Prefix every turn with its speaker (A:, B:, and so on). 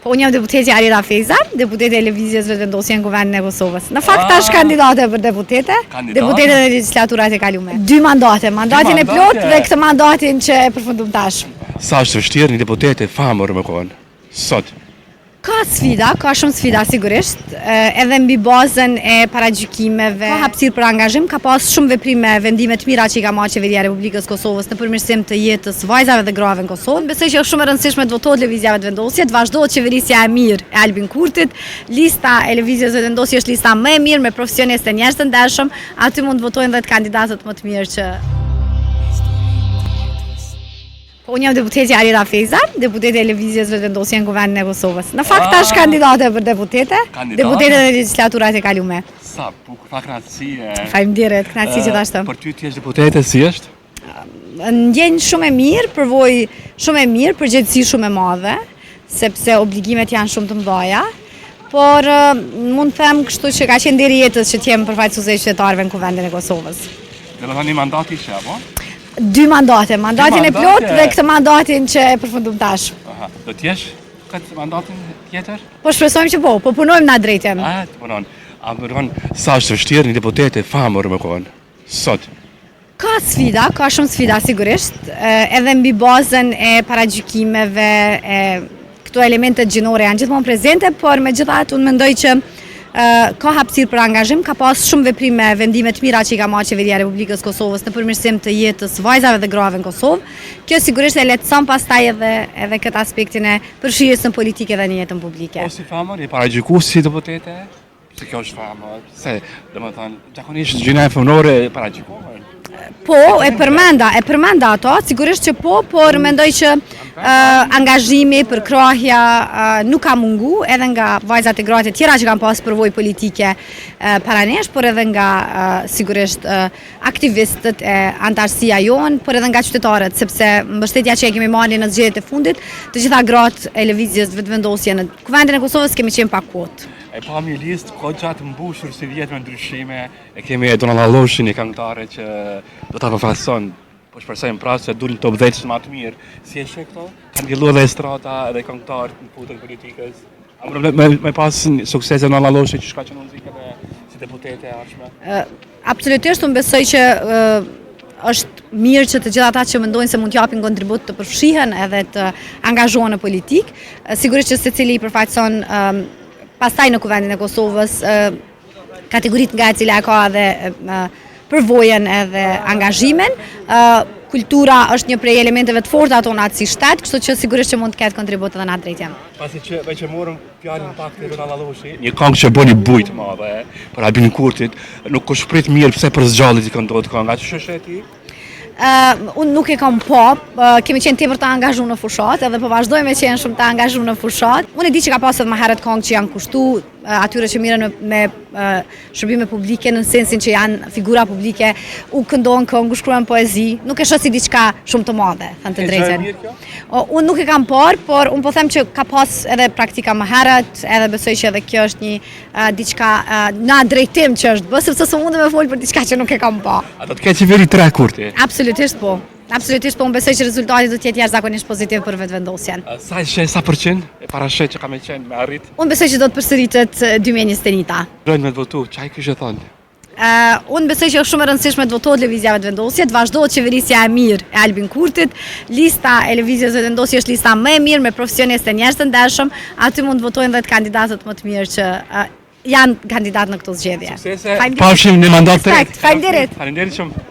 A: Po unë jam deputeti Arira Feza, deputeti e lëvizjes vetëvendosje në Kuvendin e Kosovës. Në fakt tash kandidate për deputete, deputete në legislaturat e kalume. 2 mandate, mandatin e plot dhe këtë mandatin që e përfundum tash.
B: Sa është vështirë një deputete famur me kohën sot?
A: Ka sfida, ka shumë sfida sigurisht, edhe mbi bazën e paragjykimeve, ka hapësirë për angazhim, ka pas shumë veprime, vendime të mira që i ka marrë Qeveria e Republikës Kosovës në përmirësim të jetës vajzave dhe grave në Kosovë. Besoj që është shumë e rëndësishme të votohet lëvizja vetëvendosje, të vazhdohet qeverisja e mirë e Albin Kurtit. Lista e lëvizjes vetëvendosje është lista më e mirë me profesionistë e njerëz të ndershëm, aty mund të votojnë dhe të kandidatët më të mirë që Po unë jam deputeti Arira Feza, deputeti e lëvizjes vetëvendosje në Kuvendin e Kosovës. Në fakt tash kandidate për deputete, deputete në legislaturat e kalume.
B: Sa bukur, sa kënaqësi.
A: Faleminderit, kënaqësi gjithashtu.
B: Për ty ti je deputete, si është?
A: Ndjenj shumë e mirë, përvoj shumë e mirë, përgjegjësi shumë e madhe, sepse obligimet janë shumë të mëdha. Por mund të them kështu që ka qenë deri jetës që të jem përfaqësuese e qytetarëve në Kuvendin e Kosovës.
B: Dhe do tani mandati që apo?
A: 2 mandate, mandatin e plot dhe këtë mandatin që e përfundum tash.
B: Aha, do t'jesh këtë mandatin tjetër?
A: Po shpresojmë që po punojmë na drejtim.
B: Të punon. A më rëvan, sa është vështirë një deputete famur me kohën sot?
A: Ka sfida, ka shumë sfida sigurisht, edhe mbi bazën e paragjykimeve, këto elementet gjinore janë gjithmonë prezente, por megjithatë unë mendoj që ka hapësirë për angazhim, ka pas shumë veprime, vendime të mira që i ka marrë Qeveria e Republikës Kosovës në përmirësim të jetës vajzave dhe grave në Kosovë. Kjo sigurisht e lehtëson pastaj edhe këtë aspektin e përfshirjes në politikë dhe në jetën publike.
B: Po si famur, je paragjykuar si deputete? Se kjo është famur. Se, domethënë, zakonisht gjyna e fëmijëre paragjykohen.
A: Po, e përmenda ato, sigurisht që po, por mendoj që angazhimi për krahja nuk ka mungu, edhe nga vajzat e gratë e tjera që kanë pas përvojë politike para nesh, por edhe nga sigurisht aktivistët e antarësia jonë, por edhe nga qytetarët, sepse mbështetja që e kemi marrë në zgjedhjet e fundit, të gjitha gratë e lëvizjes vetëvendosje në Kuvendin e Kosovës kemi qenë pa kvotë.
B: E pa një listë kohë të mbushur si vjetë me ndryshime, e kemi Donald Aloshin, një këngëtare që do ta përfaqëson, po shpresojmë pra se durin top 10 më të mirë. Si e sheh këto? Kanë filluar edhe strata edhe këngëtarët në futën politikës. Me pas sukses Donald Aloshi që shka që në muzikë edhe si deputete e ardhshme.
A: Absolutisht unë besoj që është mirë që të gjitha ata që mendojnë se mund t'japin kontribut të përfshihen edhe të angazhohen në politikë. Sigurisht që secili i përfaqëson pastaj në Kuvendin e Kosovës kategoritë nga e cila ka edhe përvojën edhe angazhimin. Kultura është një prej elementeve të forta tona si shtet, kështu që sigurisht që mund të ketë kontribut edhe në atë drejtim.
B: Pasi që veç e morëm fjalën pak të Donald Aloshi, një këngë që bëni bujt madhe për Albin Kurtit, nuk u shprit mirë pse për zgjallit i këndohet kënga. Ç'është shoqë ti?
A: Unë nuk e kam kemi qenë tepër të angazhuar në fushat, edhe po vazhdojmë të qenë shumë të angazhuar në fushat. Unë e di që ka pasur më herët këngë që janë kushtuar atyre që mirën me shërbime publike në sensin që janë figura publike, u këndon këngë, u shkruan poezi, nuk e shoh si diçka shumë të madhe, thënë të drejtën. Unë nuk e kam por unë po them që ka pas edhe praktika më herët, edhe besoj që edhe kjo është një diçka në drejtim që është bërë, sepse s'mundem me fol për diçka që nuk e kam pa.
B: A do të ketë qeveri 3 Kurti?
A: Absolutisht po. Absolutisht po, unë besoj që rezultati do të jetë jashtëzakonisht pozitiv për vetëvendosjen.
B: Sa përqind e parashet që ka me qenë me arrit?
A: Unë besoj që do të përsëritet 2021-ta.
B: Rënë me të votu, çaj kishte thonë?
A: Unë besoj që është shumë e rëndësishme të votohet lëvizja vetëvendosje, të vazhdohet qeverisja e mirë e Albin Kurtit. Lista e lëvizjes vetëvendosje është lista më e mirë me profesionistë e njerëz të ndershëm, aty mund të votojnë dhe të kandidatët më të mirë që janë kandidatë në këtë zgjedhje.
B: Suksese. Pafshim në mandat të ret.
A: Faleminderit.
B: Faleminderit shumë.